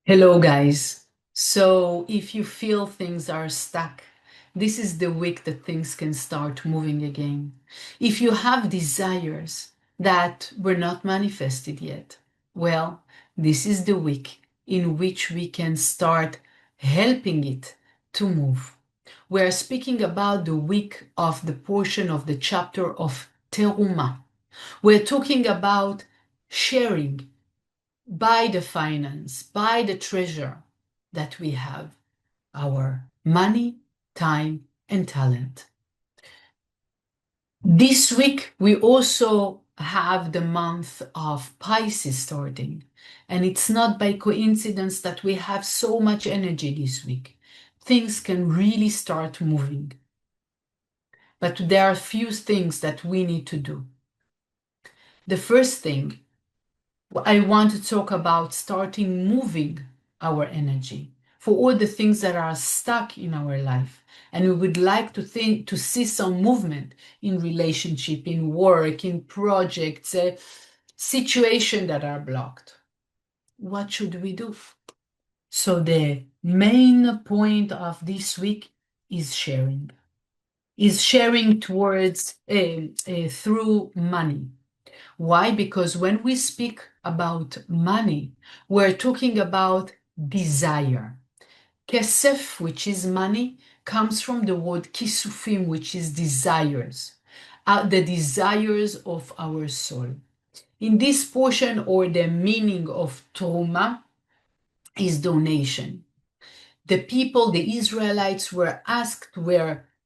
Hello, guys. So, if you feel things are stuck, this is the week that things can start moving again. If you have desires that were not manifested yet, well, this is the week in which we can start helping it to move. We're speaking about the week of the portion of the chapter of Terumah. We're talking about sharing by the finance, by the treasure that we have, our money, time, and talent. This week, we also have the month of Pisces starting. And it's not by coincidence that we have so much energy this week. Things can really start moving. But there are a few things that we need to do. The first thing I want to talk about starting moving our energy for all the things that are stuck in our life. And we would like to see some movement in relationship, in work, in projects, situations that are blocked. What should we do? So the main point of this week is sharing. Is sharing towards through money. Why? Because when we speak about money, we're talking about desire. Kesef, which is money, comes from the word kisufim, which is desires, the desires of our soul. In this portion, or the meaning of Terumah, is donation. The people, the Israelites, were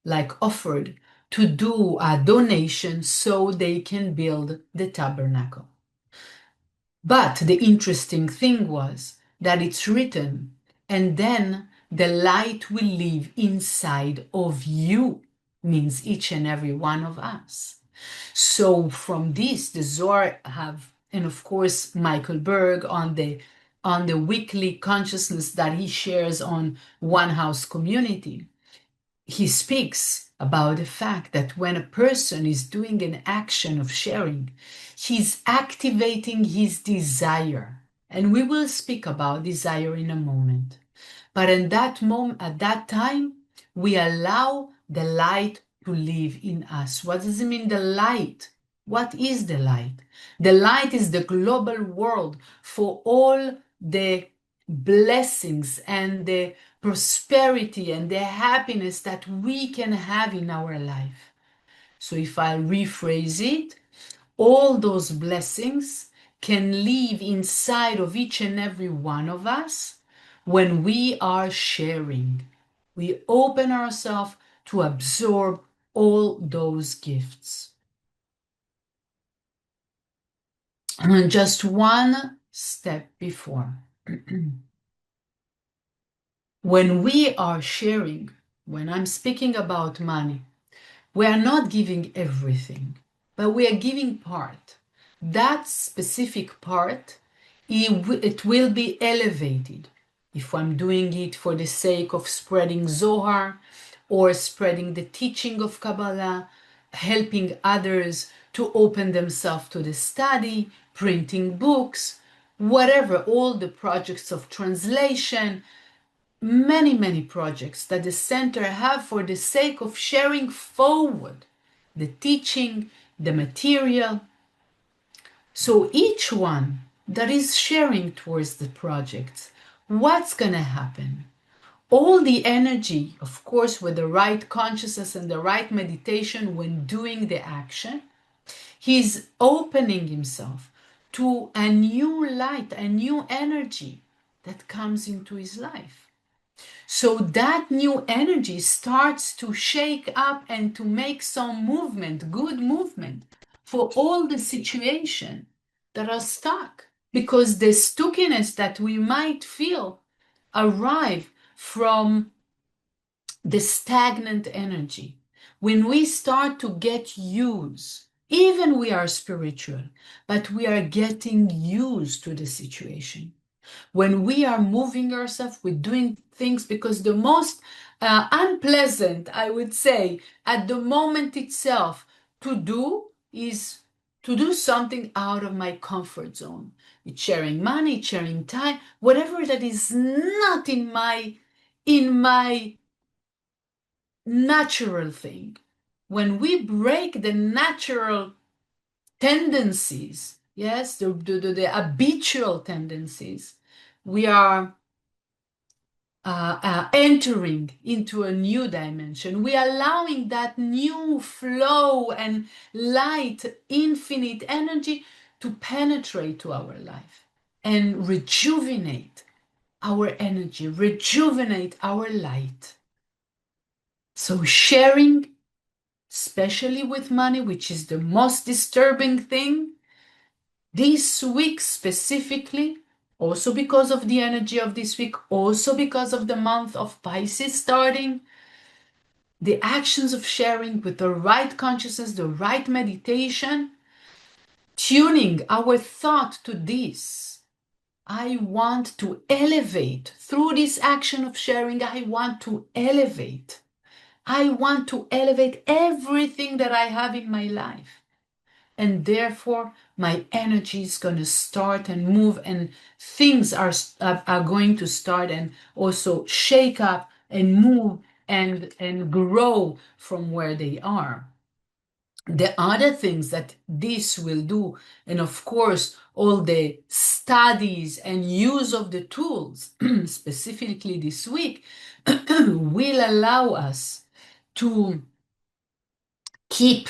like offered to do a donation so they can build the tabernacle. But the interesting thing was that it's written, and then the light will live inside of you, means each and every one of us. So from this, the Zohar have, and of course, Michael Berg on the weekly consciousness that he shares on One House Community, he speaks about the fact that when a person is doing an action of sharing, he's activating his desire. And we will speak about desire in a moment. But in that moment, at that time, we allow the light to live in us. What does it mean, the light? What is the light? The light is the global world for all the blessings and the prosperity and the happiness that we can have in our life. So if I rephrase it, all those blessings can live inside of each and every one of us when we are sharing. We open ourselves to absorb all those gifts. And just one step before. When we are sharing, when I'm speaking about money, we are not giving everything, but we are giving part. That specific part, it will be elevated. If I'm doing it for the sake of spreading Zohar or spreading the teaching of Kabbalah, helping others to open themselves to the study, printing books, whatever, all the projects of translation, many projects that the center have for the sake of sharing forward the teaching, the material. So each one that is sharing towards the project, what's going to happen? All the energy, of course, with the right consciousness and the right meditation when doing the action, he's opening himself to a new light, a new energy that comes into his life. So that new energy starts to shake up and to make some movement, good movement, for all the situations that are stuck. Because the stuckiness that we might feel arrive from the stagnant energy. When we start to get used, even we are spiritual, but we are getting used to the situation. When we are moving ourselves, we're doing things, because the most unpleasant, I would say, at the moment itself to do is to do something out of my comfort zone. It's sharing money, sharing time, whatever that is not in my natural thing. When we break the natural tendencies, yes, the habitual tendencies, we are entering into a new dimension. We are allowing that new flow and light, infinite energy to penetrate to our life and rejuvenate our energy, rejuvenate our light. So sharing, especially with money, which is the most disturbing thing, this week specifically, also because of the energy of this week, also because of the month of Pisces starting, the actions of sharing with the right consciousness, the right meditation, tuning our thought to this. I want to elevate through this action of sharing. I want to elevate. I want to elevate everything that I have in my life. And therefore, my energy is going to start and move, and things are going to start and also shake up and move and grow from where they are. The other things that this will do, and of course, all the studies and use of the tools, specifically this week, will allow us to keep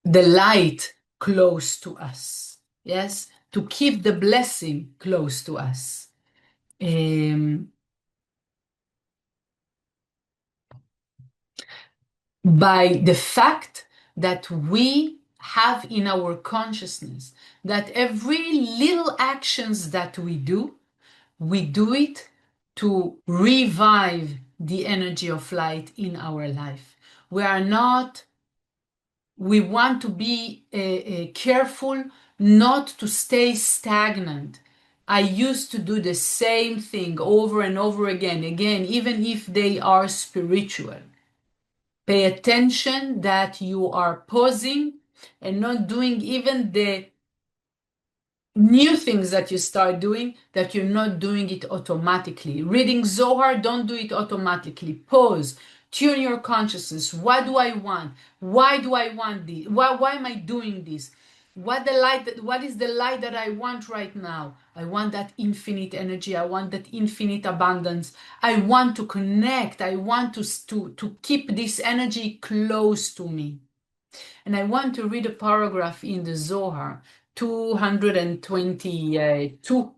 the light close to us. Yes, to keep the blessing close to us. By the fact that we have in our consciousness that every little actions that we do it to revive the energy of light in our life. We want to be careful not to stay stagnant. I used to do the same thing over and over again, even if they are spiritual. Pay attention that you are pausing and not doing even the new things that you start doing, that you're not doing it automatically. Reading Zohar, don't do it automatically. Pause. Tune your consciousness. What do I want? Why do I want this? Why am I doing this? What is the light that I want right now? I want that infinite energy. I want that infinite abundance. I want to connect. I want to keep this energy close to me. And I want to read a paragraph in the Zohar 222,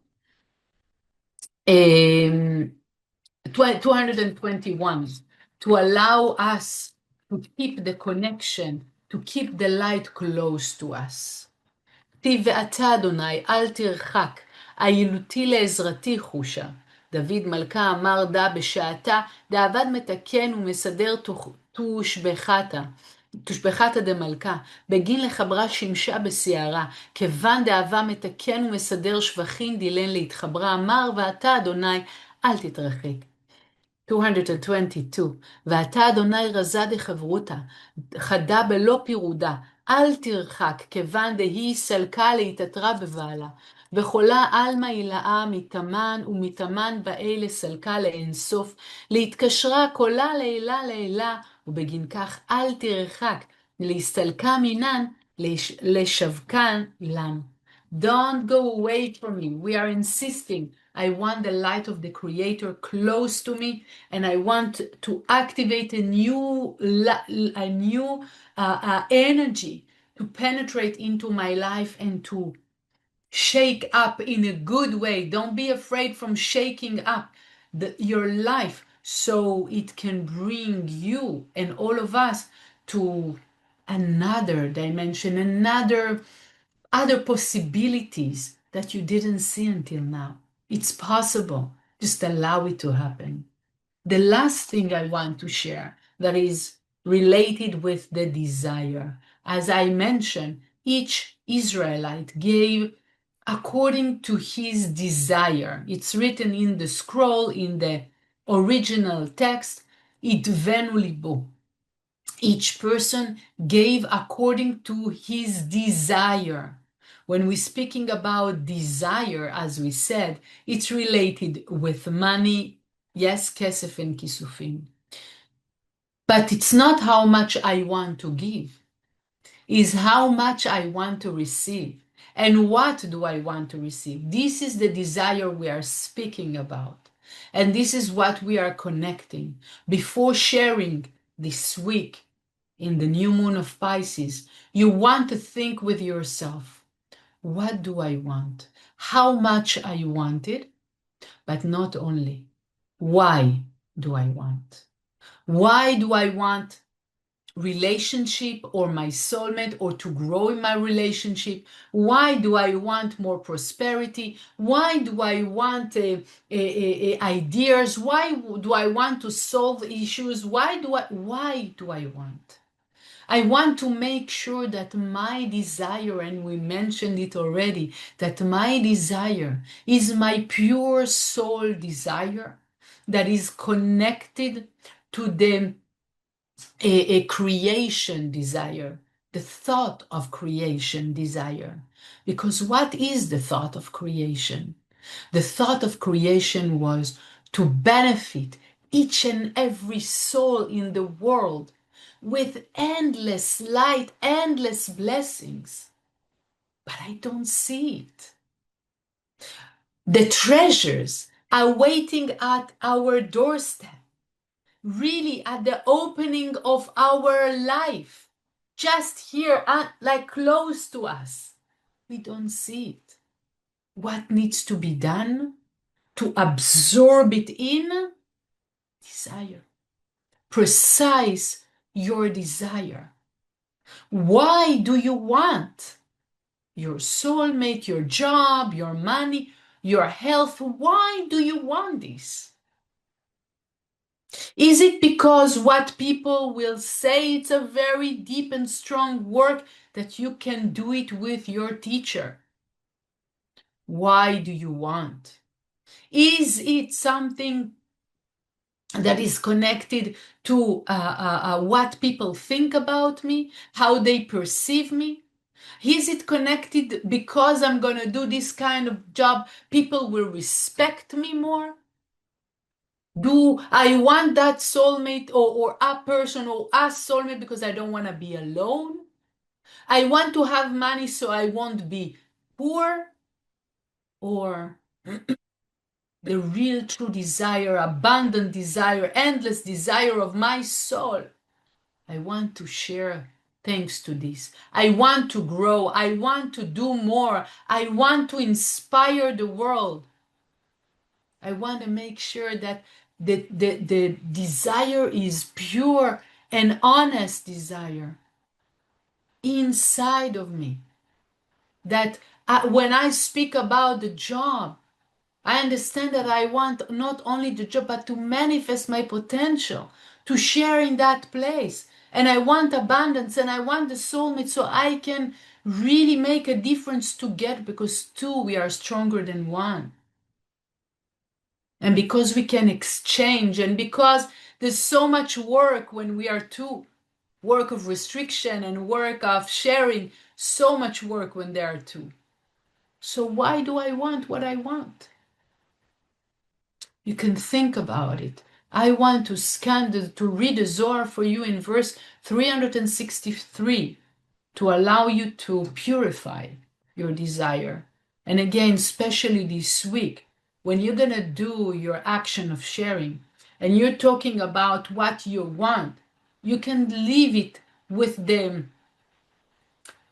221, to allow us to keep the connection, to keep the light close to us. כתיב ואתה אדוני אל תרחק, עילותי לעזרתי חושה. דוד מלכה אמר דה בשעתה, דאבד מתקן ומסדר תושבחתה דמלכה, בגין לחברה שימשה בסערה, כיוון דאבה מתקן ומסדר שבחין דילן להתחברה, אמר ואתה אדוני אל תתרחק. 222, ואתה אדוני רזה דחברותה, חדה בלא פירודה, אל תרחק, כיוון דהי סלקה להתעטרה בבעלה, וחולה עלמא הילאה מתאמן, ומתאמן באלה סלקה לאינסוף, להתקשרה קולה לעילה לעילה, ובגין כך אל תרחק, להסתלקה מינן, לשווקן לן. Don't go away from me. We are insisting. I want the light of the Creator close to me, and I want to activate a new energy to penetrate into my life and to shake up in a good way. Don't be afraid from shaking up your life, so it can bring you and all of us to another dimension, other possibilities that you didn't see until now. It's possible. Just allow it to happen. The last thing I want to share that is related with the desire. As I mentioned, each Israelite gave according to his desire. It's written in the scroll, in the original text, Itvenu libo. Each person gave according to his desire. When we're speaking about desire, as we said, it's related with money, yes, kesef and kisufim. But it's not how much I want to give, it's how much I want to receive. And what do I want to receive? This is the desire we are speaking about. And this is what we are connecting. Before sharing this week, in the new moon of Pisces, you want to think with yourself, what do I want? How much I want it, but not only. Why do I want? Why do I want relationship or my soulmate or to grow in my relationship? Why do I want more prosperity? Why do I want ideas? Why do I want to solve issues? Why do I want? I want to make sure that my desire, and we mentioned it already, that my desire is my pure soul desire that is connected to the a creation desire, the thought of creation desire. Because what is the thought of creation? The thought of creation was to benefit each and every soul in the world with endless light, endless blessings. But I don't see it. The treasures are waiting at our doorstep, really at the opening of our life, just here, like close to us. We don't see it. What needs to be done to absorb it in? Desire. Precise your desire. Why do you want your soulmate, your job, your money, your health? Why do you want this? Is it because what people will say it's a very deep and strong work that you can do it with your teacher? Why do you want? Is it something that is connected to what people think about me, how they perceive me? Is it connected because I'm going to do this kind of job, people will respect me more? Do I want that soulmate or a person or a soulmate because I don't want to be alone? I want to have money so I won't be poor? Or the real true desire, abundant desire, endless desire of my soul? I want to share thanks to this. I want to grow. I want to do more. I want to inspire the world. I want to make sure that the desire is pure and honest desire inside of me. That when I speak about the job, I understand that I want not only the job, but to manifest my potential, to share in that place. And I want abundance and I want the soulmate so I can really make a difference together, because two, we are stronger than one. And because we can exchange, and because there's so much work when we are two, work of restriction and work of sharing, so much work when there are two. So why do I want what I want? You can think about it. I want to read the Zohar for you in verse 363 to allow you to purify your desire. And again, especially this week, when you're going to do your action of sharing and you're talking about what you want, you can leave it with the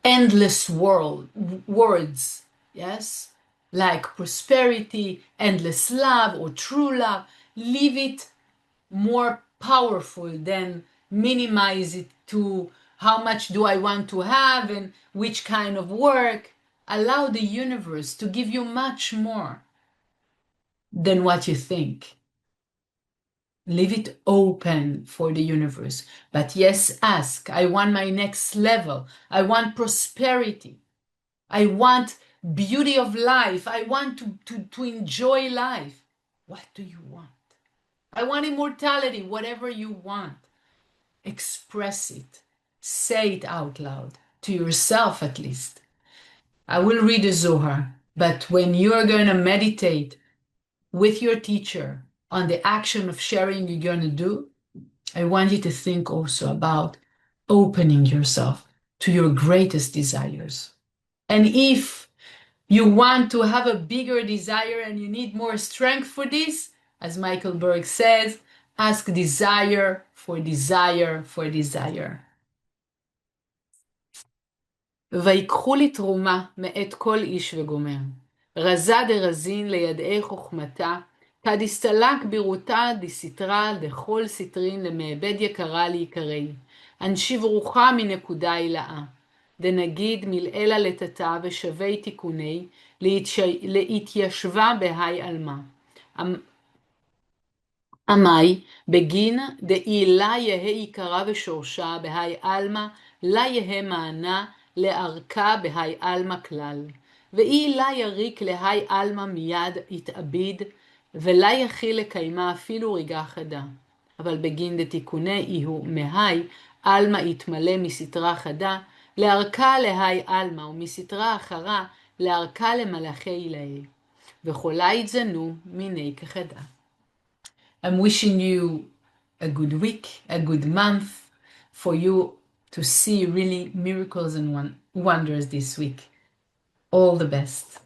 endless words, yes? Like prosperity, endless love, or true love. Leave it more powerful than minimize it to how much do I want to have and which kind of work. Allow the universe to give you much more than what you think. Leave it open for the universe. But yes, ask. I want my next level. I want prosperity. I want beauty of life. I want to enjoy life. What do you want? I want immortality, whatever you want. express it. Say it out loud, to yourself at least. I will read the Zohar, but when you are going to meditate with your teacher on the action of sharing you're going to do, I want you to think also about opening yourself to your greatest desires. And if you want to have a bigger desire and you need more strength for this, as Michael Berg says, ask desire for desire for desire. ויקחו לי תרומה מאת כל איש וגומר. רזה דרזין לידעי חוכמתה, כדסתלק בירותה דסתרה דכל סתרין למעבד יקרה להיקרי. אנשי ברוכה מנקודה הילאה. דנגיד מלאלה לטאטה ושווה תיקוני, להתיישבה בהי עלמה. עמי בגין דאי לה יהא עיקרה ושורשה בהי עלמה, לה יהא מענה לארכה בהי עלמה כלל. ואי לה יריק להי עלמה מיד יתאביד, ולה יכיל לקיימה אפילו רגע חדה. אבל בגין דתיקוני איהו מהי עלמה יתמלא מסתרה חדה, לארכה להי עלמה ומסתרה אחרה לארכה למלאכי אילאי. וכולה יתזנו מיני כחדה. I'm wishing you a good week, a good month, for you to see really miracles and wonders this week. All the best.